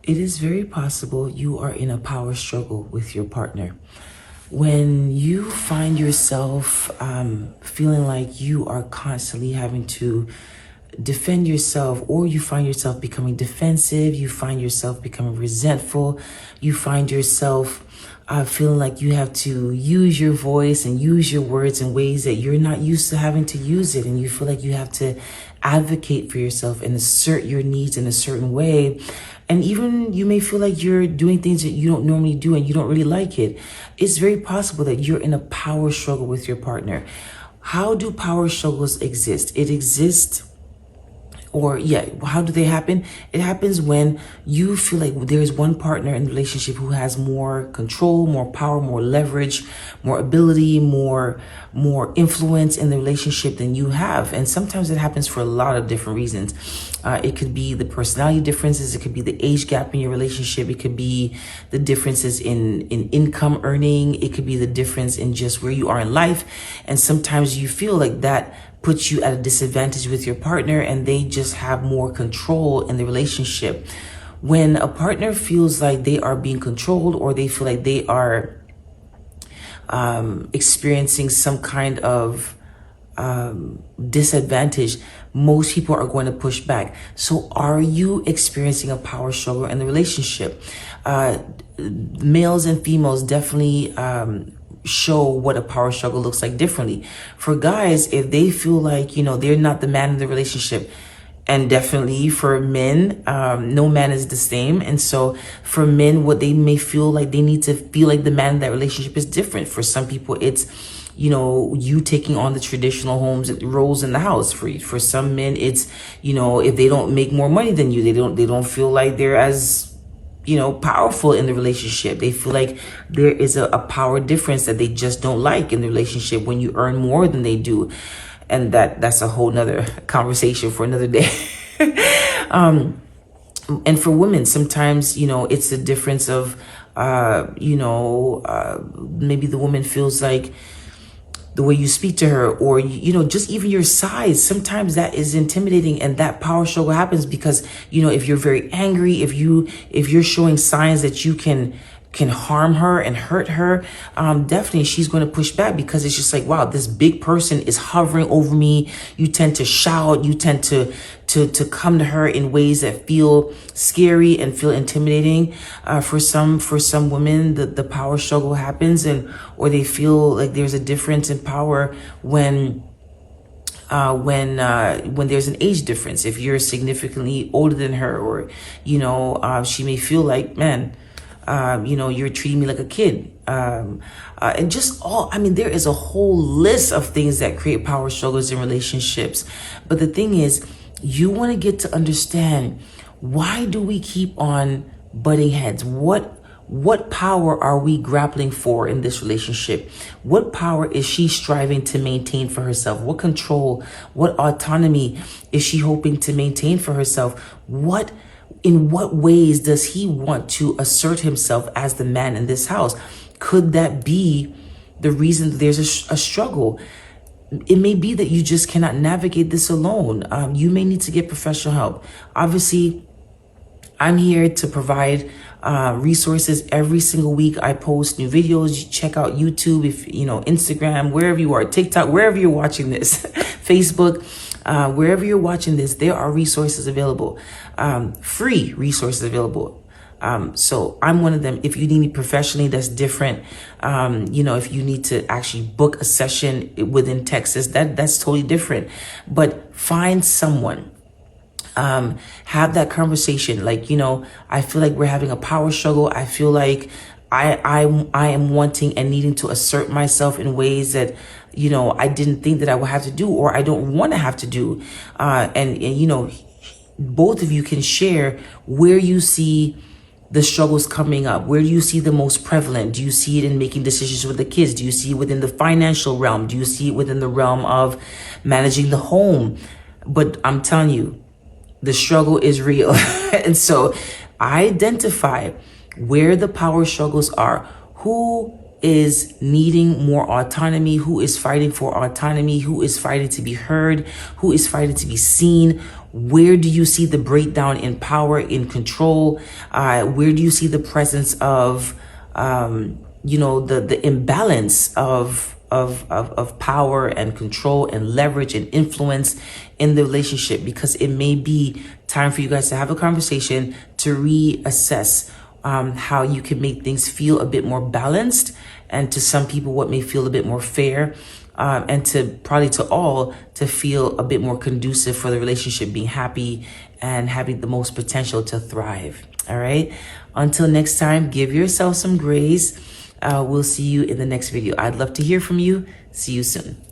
it is very possible you are in a power struggle with your partner. When you find yourself feeling like you are constantly having to defend yourself, or you find yourself becoming defensive, you find yourself becoming resentful, you find yourself feeling like you have to use your voice and use your words in ways that you're not used to having to use it, and you feel like you have to advocate for yourself and assert your needs in a certain way, and even you may feel like you're doing things that you don't normally do and you don't really like it, it's very possible that you're in a power struggle with your partner. How do power struggles exist? It exists, how do they happen? It happens when you feel like there's one partner in the relationship who has more control, more power, more leverage, more ability, more influence in the relationship than you have. And sometimes it happens for a lot of different reasons. It could be the personality differences. It could be the age gap in your relationship. It could be the differences in income earning. It could be the difference in just where you are in life. And sometimes you feel like that puts you at a disadvantage with your partner, and they just have more control in the relationship. When a partner feels like they are being controlled, or they feel like they are experiencing some kind of disadvantage, most people are going to push back. So are you experiencing a power struggle in the relationship? Males and females definitely show what a power struggle looks like differently. For guys, if they feel like, they're not the man in the relationship, and definitely for men, no man is the same. And so for men, what they may feel like they need to feel like the man in that relationship is different. For some people, it's, you taking on the traditional roles in the house. For some men, it's, if they don't make more money than you, they don't feel like they're as powerful in the relationship. They feel like there is a power difference that they just don't like in the relationship when you earn more than they do. And that's a whole nother conversation for another day. And for women, sometimes, it's a difference of, maybe the woman feels like the way you speak to her, or, just even your size, sometimes that is intimidating, and that power struggle happens because, if you're very angry, if you're showing signs that you can harm her and hurt her, definitely she's going to push back, because it's just like, wow, this big person is hovering over me. You tend to shout, you tend to come to her in ways that feel scary and feel intimidating. For some women, the power struggle happens, or they feel like there's a difference in power when there's an age difference. If you're significantly older than her, or she may feel like, man, you're treating me like a kid. And just there is a whole list of things that create power struggles in relationships. But the thing is, you want to get to understand, why do we keep on butting heads? What power are we grappling for in this relationship? What power is she striving to maintain for herself? What control, what autonomy is she hoping to maintain for herself? In what ways does he want to assert himself as the man in this house? Could that be the reason that there's a struggle? It may be that you just cannot navigate this alone. You may need to get professional help. Obviously, I'm here to provide resources every single week. I post new videos. Check out YouTube, Instagram, wherever you are, TikTok, wherever you're watching this, Facebook, wherever you're watching this, there are resources available, free resources available. So I'm one of them. If you need me professionally, that's different. If you need to actually book a session within Texas, that's totally different. But find someone, have that conversation. Like, I feel like we're having a power struggle. I feel like I am wanting and needing to assert myself in ways that, I didn't think that I would have to do, or I don't want to have to do. And both of you can share where you see the struggles coming up. Where do you see the most prevalent? Do you see it in making decisions with the kids? Do you see it within the financial realm? Do you see it within the realm of managing the home? But I'm telling you, the struggle is real. And so identify where the power struggles are. Who is needing more autonomy? Who is fighting for autonomy? Who is fighting to be heard? Who is fighting to be seen? Where do you see the breakdown in power, in control? Where do you see the presence of, the imbalance of power and control and leverage and influence in the relationship? Because it may be time for you guys to have a conversation to reassess how you can make things feel a bit more balanced, and to some people what may feel a bit more fair, and to probably to all to feel a bit more conducive for the relationship being happy and having the most potential to thrive. All right. Until next time, give yourself some grace. We'll see you in the next video. I'd love to hear from you. See you soon.